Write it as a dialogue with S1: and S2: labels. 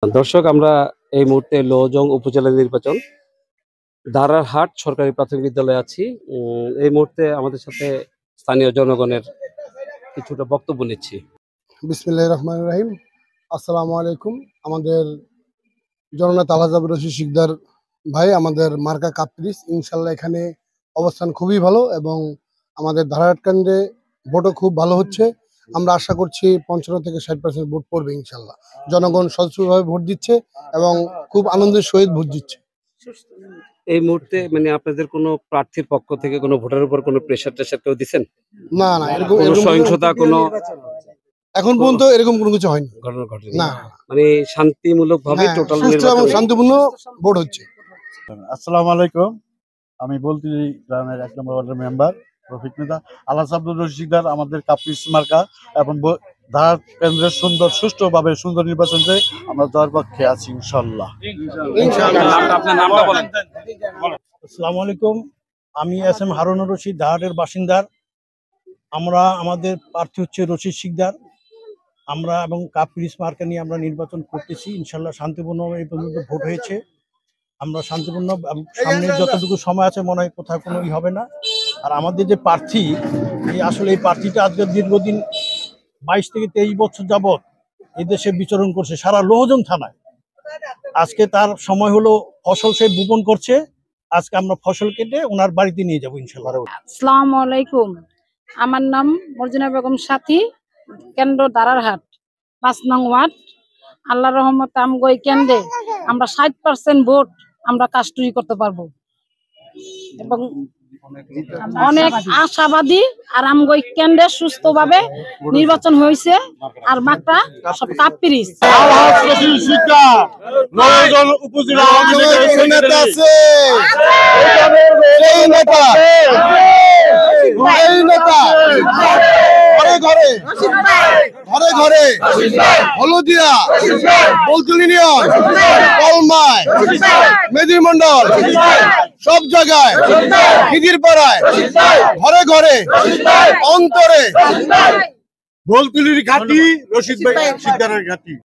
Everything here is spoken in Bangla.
S1: দর্শক, আমরা এই মুহূর্তে লোজং উপজেলা নির্বাচন দারারহাট সরকারি প্রাথমিক বিদ্যালয়ে আছি। এই মুহূর্তে আমাদের সাথে স্থানীয় জনগণের কিছুটা বক্তব্য নিচ্ছি।
S2: বিসমিল্লাহির রহমানির রহিম। আসসালামু আলাইকুম। আমাদের জননেতা আলহাজ আবু রশিদ শিকদার ভাই, আমাদের মার্কা কাপ্রিস, ইনশাল্লাহ এখানে অবস্থান খুবই ভালো এবং আমাদের দারারহাট কেন্দ্রে ভোটও খুব ভালো হচ্ছে। আমরা আশা করছি 55 থেকে 60% ভোট পড়বে ইনশাল্লাহ। জনগণ স্বচ্ছভাবে ভোট দিচ্ছে এবং খুব আনন্দের সহিত ভোট দিচ্ছে।
S1: এই মুহূর্তে আপনাদের কোনো প্রার্থীর পক্ষ থেকে কোনো ভোটারের উপর কোনো প্রেশার টেশার কেউ দিচ্ছেন?
S2: না, এরকম
S1: সহিংসতা কোনো
S2: এখন পর্যন্ত এরকম কোনো কিছু হয়নি,
S1: ঘটনা ঘটেনি।
S2: না।
S1: শান্তিমূলক ভাবে টোটাল
S2: এবং শান্তিপূর্ণ ভোট হচ্ছে।
S3: আসসালামু আলাইকুম। আমি বলতি গ্রামের 1 নম্বর ওয়ার্ডের মেম্বার রফিক নেতা আলহাজ আব্দুর রশিদার আমাদের কাপ্রিস মার্কা এবং দারারহাট কেন্দ্রের সুষ্ঠুভাবে সুন্দর নির্বাচন করে আমরা জয়ের পক্ষে আছি ইনশাল্লাহ।
S4: আসসালামু আলাইকুম। আমি এস.এম. হারুনুর রশিদ, দারারহাটের বাসিন্দার। আমাদের প্রার্থী হচ্ছে রশিদ শিকদার। আমরা এবং কাপ্রিস মার্কা নিয়ে আমরা নির্বাচন করতেছি ইনশাল্লাহ। শান্তিপূর্ণ এই পর্যন্ত ভোট হয়েছে। আমরা শান্তিপূর্ণ, সামনে যতটুকু সময় আছে মনে হয় কোথাও কোনো হবে না। আর আমাদের যে প্রার্থী, আসলে এই প্রার্থীটা আজকে দীর্ঘদিন 22 থেকে 23 বছর যাবৎ এই দেশে বিচরণ করছে সারা লোহজং থানায়। আজকে তার সময় হলো, ফসল সে বপন করছে। আজকে আমরা ফসল কেটে ওনার বাড়িতে নিয়ে যাবো ইনশাল্লাহ।
S5: আসসালামু আলাইকুম। আমার নাম মর্জিনা বেগম সাথী, কেন্দ্র দারারহাট 5 নং ওয়ার্ড। আল্লাহর রহমতে আমগো এই কেন্দ্রে আমরা 60% ভোট আমরা কাস্টরি করতে পারবো এবং অনেক আশাবাদী। আর আমগো এই কেন্দ্রে সুস্থভাবে নির্বাচন হয়েছে। আর মাত্রা সব কাপ্রিস
S2: ঘরে ঘরে হলদিয়া, বলতুল ইউনিয়ন, কলমায়, মেদির মন্ডল, সব জায়গায়, খিদির পাড়ায়, ঘরে ঘরে, অন্তরে
S3: বলতুলির ঘাটি, রশিদ ভাই শিকদারের ঘাটি।